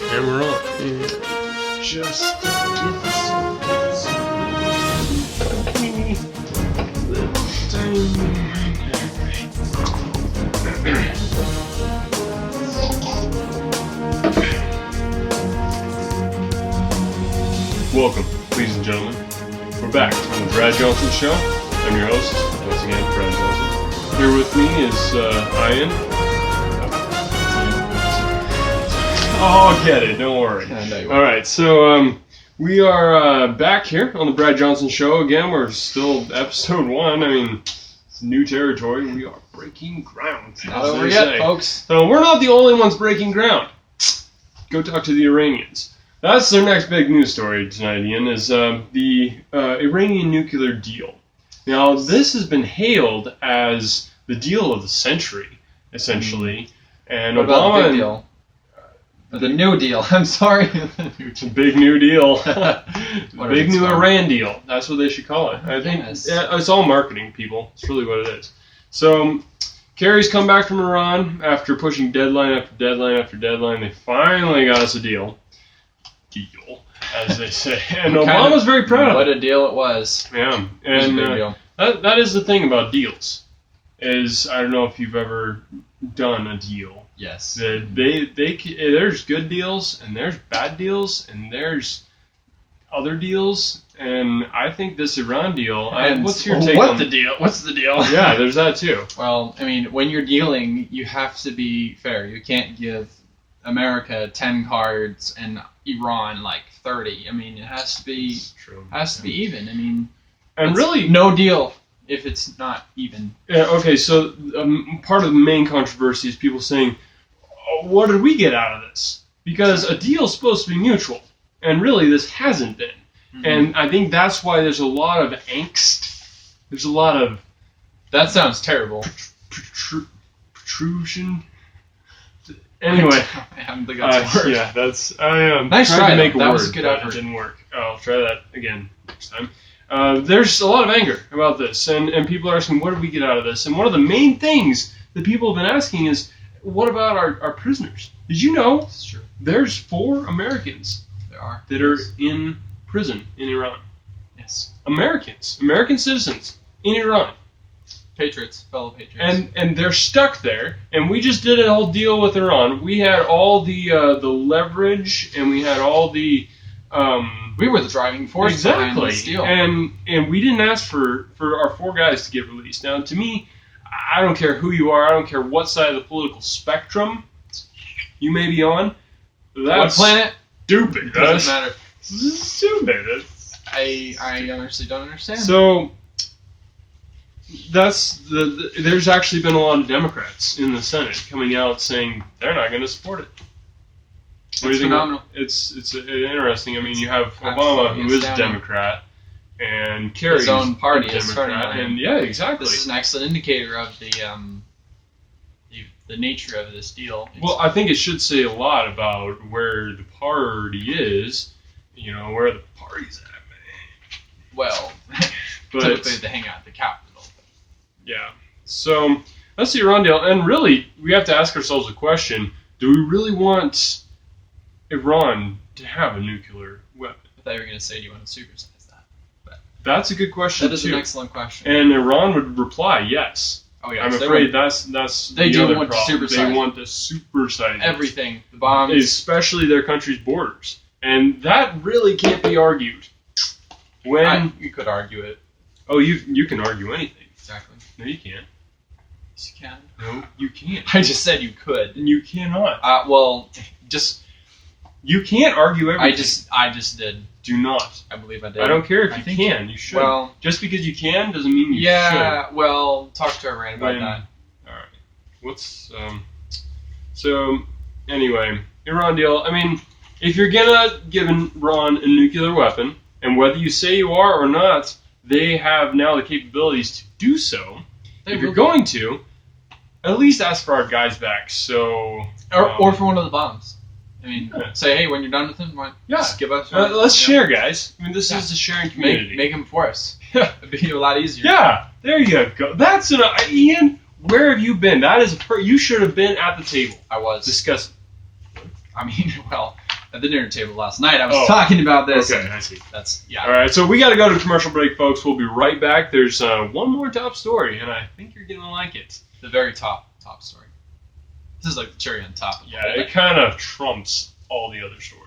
And we're on. Just give us a teeny little tiny. Welcome, ladies and gentlemen. We're back on the Brad Johnson Show. I'm your host, once again, Brad Johnson. Here with me is Ian. Oh, get it, don't worry. Alright, so we are back here on the Brad Johnson Show again. We're still episode 1. I mean, it's new territory. We are breaking ground. Not over yet, folks. So we're not the only ones breaking ground. Go talk to the Iranians. That's their next big news story tonight, Ian, is the Iranian nuclear deal. Now, this has been hailed as the deal of the century, essentially. And what about the big deal? The new deal. I'm sorry. It's a big new deal. Big new Iran deal. That's what they should call it. I think it's all marketing, people. It's really what it is. So, Kerry's come back from Iran after pushing deadline after deadline after deadline. They finally got us a deal. Deal, as they say. And Obama's very proud of it. What a deal it was. Yeah. And that is the thing about deals. Is I don't know if you've ever done a deal. Yes. There's good deals, and there's bad deals, and there's other deals, and I think this Iran deal. What's your take on the deal? What's the deal? Yeah, there's that too. Well, I mean, when you're dealing, you have to be fair. You can't give America 10 cards and Iran like 30. I mean, it has to be be even. I mean, and really no deal if it's not even. Yeah. Okay. So part of the main controversy is people saying, what did we get out of this? Because a deal is supposed to be mutual, and really this hasn't been. Mm-hmm. And I think that's why there's a lot of angst. There's a lot of... That sounds terrible. Protrusion. Anyway. I don't think that's a word. Yeah, that's... nice try to make a that word, was a good effort. It didn't work. I'll try that again next time. There's a lot of anger about this, and people are asking, what did we get out of this? And one of the main things that people have been asking is, what about our prisoners? Did you know there's 4 Americans that are in prison in Iran? Yes. American citizens in Iran. Patriots, fellow patriots. And they're stuck there, and we just did a whole deal with Iran. We had all the leverage, and we had all the... we were the driving force behind this deal. And we didn't ask for our 4 guys to get released. Now, to me, I don't care who you are. I don't care what side of the political spectrum you may be on. That's what planet? Stupid. Doesn't matter. Stupid. I honestly don't understand. So there's actually been a lot of Democrats in the Senate coming out saying they're not going to support it. What do you think? Phenomenal. It's interesting. I mean, you have Obama, who is a Democrat, and Kerry's his own party is Democrat, and yeah, exactly. This is an excellent indicator of the nature of this deal. Well, I think it should say a lot about where the party is, where the party's at, man. Well, but typically they hang out at the Capitol. Yeah. So that's the Iran deal, and really, we have to ask ourselves a question: do we really want Iran to have a nuclear weapon? I thought you were going to say, do you want to supersize that? But that's a good question, That is an excellent question. And Iran would reply, yes. Oh, yeah. I'm afraid that's they the do other want problem. To supersize. They want to supersize everything. The bombs. Especially their country's borders. And that really can't be argued. You could argue it. Oh, you can argue anything. Exactly. No, you can't. Yes, you can. No, you can't. I just said you could. And you cannot. You can't argue everything. I just did. Do not. I believe I did. I don't care if you can. You should. Well, just because you can doesn't mean you should. Yeah, well, talk to Iran about that. Alright. So, anyway, Iran deal. I mean, if you're gonna give Iran a nuclear weapon, and whether you say you are or not, they have now the capabilities to do so. If you're going to, at least ask for our guys back. So, or for one of the bombs. I mean, say, hey, when you're done with them, just give us. Let's share, guys. I mean, this is a sharing community. Make them for us. It'd be a lot easier. Yeah, there you go. That's Ian. Where have you been? That is you should have been at the table. I was discussing. I mean, well, at the dinner table last night. I was talking about this. Okay, I see. That's All right, so we got to go to commercial break, folks. We'll be right back. There's one more top story, and I think you're gonna like it. The very top story. This is like the cherry on top. Yeah, it kind of trumps all the other stories.